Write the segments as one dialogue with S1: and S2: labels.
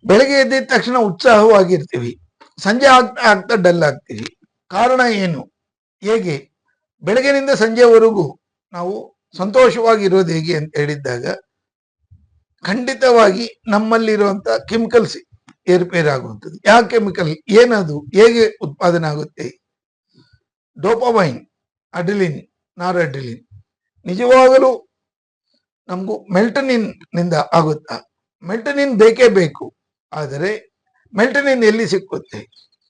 S1: ಬೆಳಗ್ಗೆ ಎದ್ದಿದ ತಕ್ಷಣ ಉತ್ಸಾಹವಾಗಿರ್ತೀವಿ, ಸಂಜೆ ಆಗ್ತಾ ಆಗ್ತಾ ಡಲ್ ಆಗ್ತೀವಿ. ಕಾರಣ ಏನು? ಹೇಗೆ ಬೆಳಗಿನಿಂದ ಸಂಜೆವರೆಗೂ ನಾವು ಸಂತೋಷವಾಗಿರೋದು ಹೇಗೆ ಅಂತ ಹೇಳಿದ್ದಾಗ, ಖಂಡಿತವಾಗಿ ನಮ್ಮಲ್ಲಿರುವಂತ ಕೆಮಿಕಲ್ಸ್ ಏರುಪೇರಾಗುವಂಥದ್ದು. ಯಾವ ಕೆಮಿಕಲ್, ಏನದು, ಹೇಗೆ ಉತ್ಪಾದನೆ ಆಗುತ್ತೆ? ಡೋಪಮೈನ್, ಅಡ್ರಿಲಿನ್, ನಾರ್ ಅಡ್ರಿಲಿನ್. ನಿಜವಾಗಲೂ ನಮಗೂ ಮೆಲ್ಟನಿನ್ ನಿಂದ ಆಗುತ್ತಾ? ಮೆಲ್ಟನಿನ್ ಬೇಕೇ ಬೇಕು. ಆದರೆ ಮೆಲ್ಟನಿನ್ ಎಲ್ಲಿ ಸಿಕ್ಕುತ್ತೆ,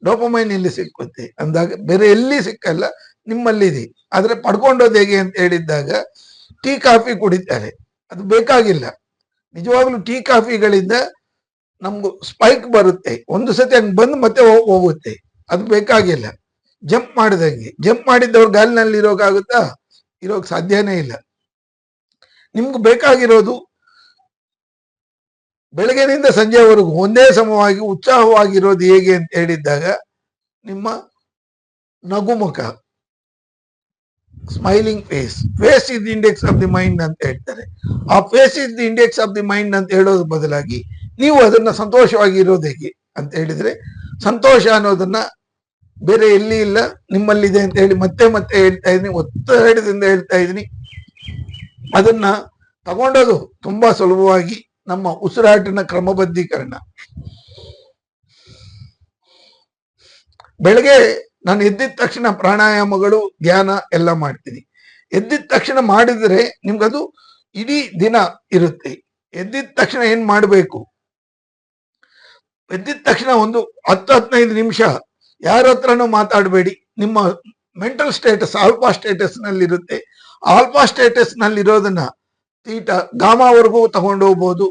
S1: ಡೋಪಮೈನ್ ಎಲ್ಲಿ ಸಿಕ್ಕುತ್ತೆ ಅಂದಾಗ ಬೇರೆ ಎಲ್ಲಿ ಸಿಕ್ಕಲ್ಲ, ನಿಮ್ಮಲ್ಲಿದೆ. ಆದ್ರೆ ಪಡ್ಕೊಂಡೋದು ಹೇಗೆ ಅಂತ ಹೇಳಿದ್ದಾಗ, ಟೀ ಕಾಫಿ ಕುಡಿತಾರೆ, ಅದು ಬೇಕಾಗಿಲ್ಲ. ನಿಜವಾಗ್ಲೂ ಟೀ ಕಾಫಿಗಳಿಂದ ನಮ್ಗೂ ಸ್ಪೈಕ್ ಬರುತ್ತೆ, ಒಂದು ಸತಿ ಹಂಗೆ ಬಂದು ಮತ್ತೆ ಹೋಗುತ್ತೆ, ಅದು ಬೇಕಾಗಿಲ್ಲ. Jump ಮಾಡಿದಂಗೆ, jump ಮಾಡಿದ್ದವ್ರು ಗಾಲಿನಲ್ಲಿ ಇರೋಕ್ಕಾಗುತ್ತಾ? ಇರೋಕ್ ಸಾಧ್ಯನೇ ಇಲ್ಲ. ನಿಮ್ಗೆ ಬೇಕಾಗಿರೋದು ಬೆಳಗ್ಗೆನಿಂದ ಸಂಜೆವರೆಗೂ ಒಂದೇ ಸಮವಾಗಿ ಉತ್ಸಾಹವಾಗಿರೋದು ಹೇಗೆ ಅಂತ ಹೇಳಿದ್ದಾಗ, ನಿಮ್ಮ ನಗುಮುಖ, smiling face. Face is the index of the mind ಅಂತ ಹೇಳ್ತಾರೆ. ಆ face is the index of the mind ಅಂತ ಹೇಳೋದ್ರ ಬದಲಾಗಿ ನೀವು ಅದನ್ನ ಸಂತೋಷವಾಗಿರೋದು ಹೇಗೆ ಅಂತ ಹೇಳಿದ್ರೆ, ಸಂತೋಷ ಅನ್ನೋದನ್ನ ಬೇರೆ ಎಲ್ಲಿ ಇಲ್ಲ, ನಿಮ್ಮಲ್ಲಿದೆ ಅಂತ ಹೇಳಿ ಮತ್ತೆ ಮತ್ತೆ ಹೇಳ್ತಾ ಇದೀನಿ, ಒತ್ತಡದಿಂದ ಹೇಳ್ತಾ ಇದೀನಿ. ಅದನ್ನ ತಗೊಂಡೋದು ತುಂಬಾ ಸುಲಭವಾಗಿ ನಮ್ಮ ಉಸಿರಾಟಿನ ಕ್ರಮಬದ್ಧೀಕರಣ. ಬೆಳಗ್ಗೆ ನಾನು ಎದ್ದಿದ ತಕ್ಷಣ ಪ್ರಾಣಾಯಾಮಗಳು, ಧ್ಯಾನ ಎಲ್ಲ ಮಾಡ್ತೀನಿ. ಎದ್ದಿದ ತಕ್ಷಣ ಮಾಡಿದ್ರೆ ನಿಮ್ಗದು ಇಡೀ ದಿನ ಇರುತ್ತೆ. ಎದ್ದಿದ ತಕ್ಷಣ ಏನ್ ಮಾಡಬೇಕು? ಎದ್ದಿದ ತಕ್ಷಣ ಒಂದು 10-15 ನಿಮಿಷ ಯಾರ ಹತ್ರನೂ ಮಾತಾಡಬೇಡಿ. ನಿಮ್ಮ ಮೆಂಟಲ್ ಸ್ಟೇಟಸ್ ಆಲ್ಫಾ ಸ್ಟೇಟಸ್ ನಲ್ಲಿ ಇರುತ್ತೆ. ಆಲ್ಫಾ ಸ್ಟೇಟಸ್ ನಲ್ಲಿ ಇರೋದನ್ನ ತೀಟ ಗಾಮಾವರೆಗೂ ತಗೊಂಡು ಹೋಗ್ಬೋದು.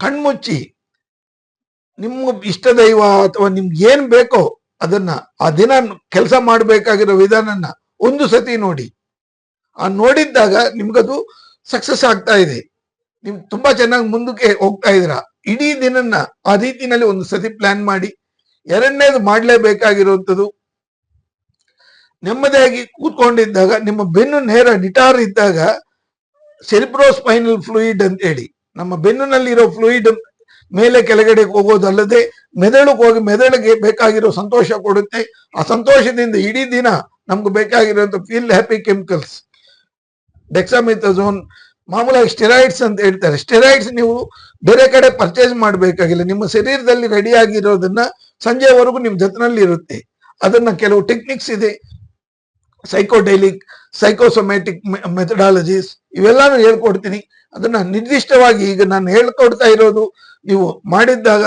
S1: ಕಣ್ಮುಚ್ಚಿ ನಿಮ್ಗೆ ಇಷ್ಟ ದೈವ ಅಥವಾ ನಿಮ್ಗೆ ಏನ್ ಬೇಕೋ ಅದನ್ನ, ಆ ದಿನ ಕೆಲಸ ಮಾಡಬೇಕಾಗಿರೋ ವಿಧಾನನ ಒಂದು ಸತಿ ನೋಡಿ. ಆ ನೋಡಿದ್ದಾಗ ನಿಮ್ಗದು ಸಕ್ಸಸ್ ಆಗ್ತಾ ಇದೆ, ನೀವು ತುಂಬಾ ಚೆನ್ನಾಗಿ ಮುಂದಕ್ಕೆ ಹೋಗ್ತಾ ಇದ್ದೀರಾ. ಇಡೀ ದಿನನ್ನ ಆ ರೀತಿನಲ್ಲಿ ಒಂದು ಸತಿ ಪ್ಲಾನ್ ಮಾಡಿ. ಎರಡನೇದು ಮಾಡ್ಲೇಬೇಕಾಗಿರುವಂಥದ್ದು, ನೆಮ್ಮದಿಯಾಗಿ ಕೂತ್ಕೊಂಡಿದ್ದಾಗ ನಿಮ್ಮ ಬೆನ್ನು ನೇರ ನಿಟಾರ್ ಇದ್ದಾಗ ಸೆರಿಬ್ರೋಸ್ಪೈನಲ್ ಫ್ಲೂಯಿಡ್ ಅಂತ ಹೇಳಿ, ನಮ್ಮ ಬೆನ್ನಿನಲ್ಲಿರೋ ಫ್ಲೂಯಿಡ್ ಮೇಲೆ ಕೆಳಗಡೆ ಹೋಗೋದಲ್ಲದೆ ಮೆದುಳಿಗೆ ಹೋಗಿ ಮೆದುಳಿಗೆ ಬೇಕಾಗಿರೋ ಸಂತೋಷ ಕೊಡುತ್ತೆ. ಆ ಸಂತೋಷದಿಂದ ಇಡೀ ದಿನ ನಮ್ಗೆ ಬೇಕಾಗಿರುವಂತ ಫೀಲ್ ಹ್ಯಾಪಿ ಕೆಮಿಕಲ್ಸ್, ಡೆಕ್ಸಾಮೆಥಾಸೋನ್, ಮಾಮೂಲಾಗಿ ಸ್ಟೆರಾಯ್ಡ್ಸ್ ಅಂತ ಹೇಳ್ತಾರೆ. ಸ್ಟೆರಾಯ್ಡ್ಸ್ ನೀವು ಬೇರೆ ಕಡೆ ಪರ್ಚೇಸ್ ಮಾಡಬೇಕಾಗಿಲ್ಲ, ನಿಮ್ಮ ಶರೀರದಲ್ಲಿ ರೆಡಿ ಆಗಿರೋದನ್ನ ಸಂಜೆವರೆಗೂ ನಿಮ್ ಜೊತೆನಲ್ಲಿ ಇರುತ್ತೆ. ಅದನ್ನ ಕೆಲವು ಟೆಕ್ನಿಕ್ಸ್ ಇದೆ, ಸೈಕೋಡೈಲಿಕ್, ಸೈಕೋಸೊಮ್ಯಾಟಿಕ್ ಮೆಥಡಾಲಜೀಸ್, ಇವೆಲ್ಲಾನು ಹೇಳ್ಕೊಡ್ತೀನಿ. ಅದನ್ನ ನಿರ್ದಿಷ್ಟವಾಗಿ ಈಗ ನಾನು ಹೇಳ್ಕೊಡ್ತಾ ಇರೋದು ನೀವು ಮಾಡಿದ್ದಾಗ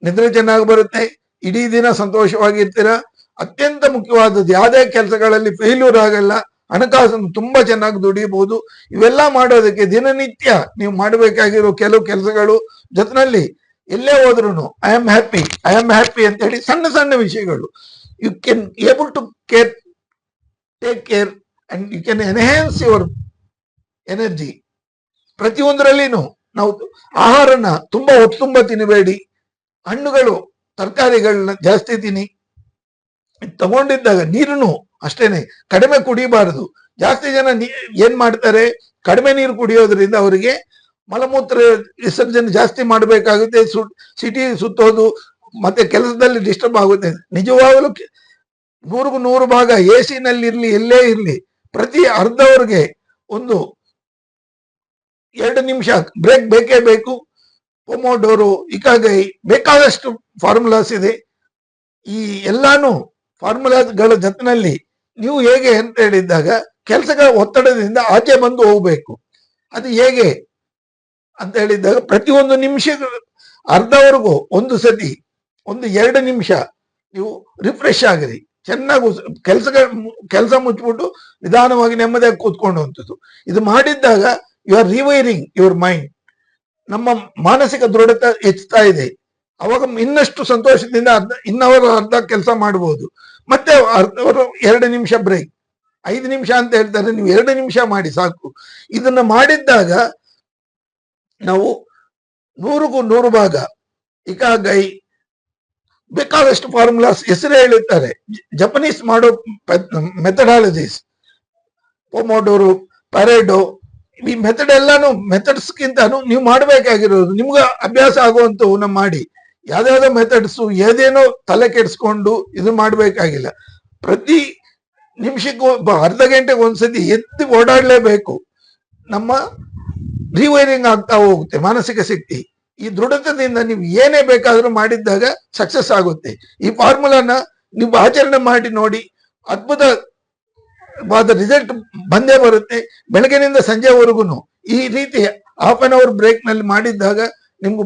S1: ನಿದ್ರೆ ಚೆನ್ನಾಗಿ ಬರುತ್ತೆ, ಇಡೀ ದಿನ ಸಂತೋಷವಾಗಿರ್ತೀರ. ಅತ್ಯಂತ ಮುಖ್ಯವಾದದ್ದು, ಯಾವುದೇ ಕೆಲಸಗಳಲ್ಲಿ ಫೇಲ್ಯೂರ್ ಆಗಲ್ಲ, ಹಣಕಾಸನ್ನು ತುಂಬಾ ಚೆನ್ನಾಗಿ ದುಡಿಯಬಹುದು. ಇವೆಲ್ಲ ಮಾಡೋದಕ್ಕೆ ದಿನನಿತ್ಯ ನೀವು ಮಾಡಬೇಕಾಗಿರೋ ಕೆಲವು ಕೆಲಸಗಳು ಜೊತೆನಲ್ಲಿ ಎಲ್ಲೇ ಹೋದ್ರು ಐ ಆಮ್ ಹ್ಯಾಪಿ ಅಂತ ಹೇಳಿ ಸಣ್ಣ ಸಣ್ಣ ವಿಷಯಗಳು, you can able to take care and you can enhance your energy. ಪ್ರತಿಯೊಂದರಲ್ಲಿನೂ ನಾವು ಆಹಾರನ ತುಂಬಾ ಹೊತ್ತುಂಬ ತಿನ್ನಬೇಡಿ, ಹಣ್ಣುಗಳು ತರಕಾರಿಗಳನ್ನ ಜಾಸ್ತಿ ತಿನ್ನಿ. ತಗೊಂಡಿದ್ದಾಗ ನೀರನ್ನು ಅಷ್ಟೇನೆ ಕಡಿಮೆ ಕುಡಿಬಾರದು. ಜಾಸ್ತಿ ಜನ ಏನ್ ಮಾಡ್ತಾರೆ, ಕಡಿಮೆ ನೀರು ಕುಡಿಯೋದ್ರಿಂದ ಅವರಿಗೆ ಮಲಮೂತ್ರ ವಿಸರ್ಜನೆ ಜಾಸ್ತಿ ಮಾಡಬೇಕಾಗುತ್ತೆ, ಸಿಟಿ ಸುತ್ತೋದು ಮತ್ತೆ ಕೆಲಸದಲ್ಲಿ ಡಿಸ್ಟರ್ಬ್ ಆಗುತ್ತೆ. ನಿಜವಾಗಲೂ 100 ಭಾಗ AC ನಲ್ಲಿ ಇರ್ಲಿ, ಎಲ್ಲೇ ಇರ್ಲಿ, ಪ್ರತಿ ಅರ್ಧ ಅವರ್ಗೆ ಒಂದು 2 ನಿಮಿಷ ಬ್ರೇಕ್ ಬೇಕೇ ಬೇಕು. ಪೊಮೊಡೋರೋ, ಇಕಾಗೈ, ಬೇಕಾದಷ್ಟು ಫಾರ್ಮುಲಾಸ್ ಇದೆ. ಈ ಎಲ್ಲಾನು ಫಾರ್ಮುಲಾಗಳ ಜೊತೆನಲ್ಲಿ ನೀವು ಹೇಗೆ ಅಂತ ಹೇಳಿದ್ದಾಗ ಕೆಲಸಗಳ ಒತ್ತಡದಿಂದ ಆಚೆ ಬಂದು ಹೋಗ್ಬೇಕು. ಅದು ಹೇಗೆ ಅಂತ ಹೇಳಿದ್ದಾಗ ಪ್ರತಿಯೊಂದು ನಿಮಿಷ ಅರ್ಧವರೆಗೂ ಒಂದು ಸತಿ 1-2 ನಿಮಿಷ ನೀವು ರಿಫ್ರೆಶ್ ಆಗಿರಿ. ಚೆನ್ನಾಗಿ ಕೆಲಸ ಮುಚ್ಚಿಬಿಟ್ಟು ನಿಧಾನವಾಗಿ ನೆಮ್ಮದಿಯಾಗಿ ಕೂತ್ಕೊಳ್ಳುವಂಥದ್ದು. ಇದು ಮಾಡಿದ್ದಾಗ ಯು ಆರ್ ರಿವೈರಿಂಗ್ ಯುವರ್ ಮೈಂಡ್. ನಮ್ಮ ಮಾನಸಿಕ ದೃಢತೆ ಹೆಚ್ಚುತ್ತಾ ಇದೆ. ಅವಾಗ ಇನ್ನಷ್ಟು ಸಂತೋಷದಿಂದ ಅರ್ಧ ಕೆಲಸ ಮಾಡಬಹುದು. ಮತ್ತೆ 2 ನಿಮಿಷ ಬ್ರೇಕ್, 5 ನಿಮಿಷ ಅಂತ ಹೇಳ್ತಾರೆ, ನೀವು 2 ನಿಮಿಷ ಮಾಡಿ ಸಾಕು. ಇದನ್ನ ಮಾಡಿದ್ದಾಗ ನಾವು 100 ಭಾಗ ಇಕಾಗೈ, ಬೇಕಾದಷ್ಟು ಫಾರ್ಮುಲಾಸ್ ಹೆಸರೇ ಹೇಳುತ್ತಾರೆ. ಜಪನೀಸ್ ಮಾಡೋ ಮೆಥಡಾಲಜೀಸ್, ಪೊಮೊಡೋರೋ, ಪರೇಡೋ, ಈ ಮೆಥಡ್ ಎಲ್ಲಾನು ಮೆಥಡ್ಸ್ಗಿಂತಾನು ನೀವು ಮಾಡಬೇಕಾಗಿರೋದು ನಿಮ್ಗೆ ಅಭ್ಯಾಸ ಆಗುವಂತವನ್ನ ಮಾಡಿ. ಯಾವ್ದಾವ್ದೋ ಮೆಥಡ್ಸ್ ಏನೇನೋ ತಲೆ ಕೆಡಿಸ್ಕೊಂಡು ಇದು ಮಾಡ್ಬೇಕಾಗಿಲ್ಲ. ಪ್ರತಿ ನಿಮಿಷಕ್ಕೂ ಅರ್ಧ ಗಂಟೆಗೆ ಒಂದ್ಸತಿ ಎದ್ದು ಓಡಾಡ್ಲೇಬೇಕು. ನಮ್ಮ ರಿವೈರಿಂಗ್ ಆಗ್ತಾ ಹೋಗುತ್ತೆ ಮಾನಸಿಕ ಶಕ್ತಿ. ಈ ದೃಢತೆಯಿಂದ ನೀವು ಏನೇ ಬೇಕಾದ್ರೂ ಮಾಡಿದ್ದಾಗ ಸಕ್ಸಸ್ ಆಗುತ್ತೆ. ಈ ಫಾರ್ಮುಲಾನ ನೀವು ಆಚರಣೆ ಮಾಡಿ ನೋಡಿ, ಅದ್ಭುತವಾದ ರಿಸಲ್ಟ್ ಬಂದೇ ಬರುತ್ತೆ. ಬೆಳಗ್ಗೆನಿಂದ ಸಂಜೆವರೆಗೂ ಈ ರೀತಿ ಹಾಫ್ ಅನ್ ಅವರ್ ಬ್ರೇಕ್ ನಲ್ಲಿ ಮಾಡಿದ್ದಾಗ ನಿಮ್ಗೆ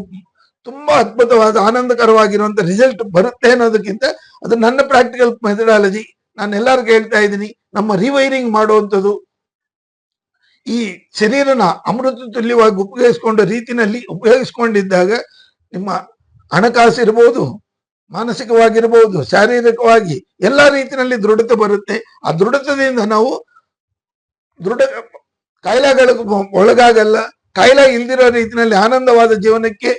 S1: ತುಂಬಾ ಅದ್ಭುತವಾದ ಆನಂದಕರವಾಗಿರುವಂತ ರಿಸಲ್ಟ್ ಬರುತ್ತೆ ಅನ್ನೋದಕ್ಕಿಂತ ಅದು ನನ್ನ ಪ್ರಾಕ್ಟಿಕಲ್ ಮೆಥಡಾಲಜಿ. ನಾನು ಎಲ್ಲರಿಗೂ ಹೇಳ್ತಾ ಇದ್ದೀನಿ, ನಮ್ಮ ರಿವೈರಿಂಗ್ ಮಾಡುವಂಥದ್ದು ಈ ಶರೀರನ ಅಮೃತ ತುಲ್ಯವಾಗಿ ಉಪಯೋಗಿಸಿಕೊಂಡ ರೀತಿನಲ್ಲಿ ಉಪಯೋಗಿಸ್ಕೊಂಡಿದ್ದಾಗ ನಿಮ್ಮ ಹಣಕಾಸು ಇರ್ಬೋದು, ಮಾನಸಿಕವಾಗಿರ್ಬೋದು, ಶಾರೀರಿಕವಾಗಿ ಎಲ್ಲಾ ರೀತಿಯಲ್ಲಿ ದೃಢತೆ ಬರುತ್ತೆ. ಆ ದೃಢತೆಯಿಂದ ನಾವು ಕಾಯಿಲೆಗಳಿಗೆ ಒಳಗಾಗಲ್ಲ. ಕಾಯಿಲೆ ಇಲ್ದಿರೋ ರೀತಿಯಲ್ಲಿ ಆನಂದವಾದ ಜೀವನಕ್ಕೆ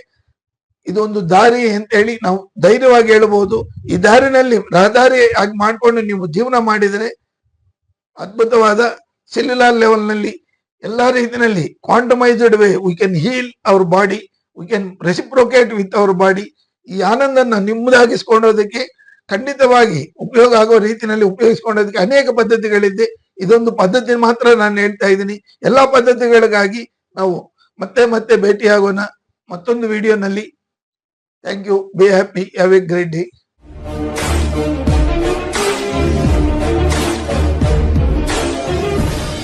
S1: ಇದೊಂದು ದಾರಿ ಅಂತ ಹೇಳಿ ನಾವು ಧೈರ್ಯವಾಗಿ ಹೇಳಬಹುದು. ಈ ದಾರಿನಲ್ಲಿ ರಹದಾರಿ ಆಗಿ ಮಾಡ್ಕೊಂಡು ನೀವು ಜೀವನ ಮಾಡಿದರೆ ಅದ್ಭುತವಾದ ಸೆಲ್ಯುಲಾರ್ ಲೆವೆಲ್ ನಲ್ಲಿ ಎಲ್ಲಾ ರೀತಿಯಲ್ಲಿ quantumised way we can heal our body, we can reciprocate with our body. ಈ ಆನಂದನ ನಿಮ್ಮದಾಗಿಸ್ಕೊಳ್ಳೋದಕ್ಕೆ ಖಂಡಿತವಾಗಿ ಉಪಯೋಗ ಆಗೋ ರೀತಿಯಲ್ಲಿ ಉಪಯೋಗಿಸ್ಕೊಳ್ಳೋದಕ್ಕೆ ಅನೇಕ ಪದ್ಧತಿಗಳಿದೆ. ಇದೊಂದು ಪದ್ಧತಿ ಮಾತ್ರ ನಾನು ಹೇಳ್ತಾ ಇದ್ದೀನಿ. ಎಲ್ಲಾ ಪದ್ಧತಿಗಳಿಗಾಗಿ ನಾವು ಮತ್ತೆ ಮತ್ತೆ ಭೇಟಿಯಾಗೋಣ ಮತ್ತೊಂದು ವಿಡಿಯೋನಲ್ಲಿ. Thank you. Be happy. Have a great day.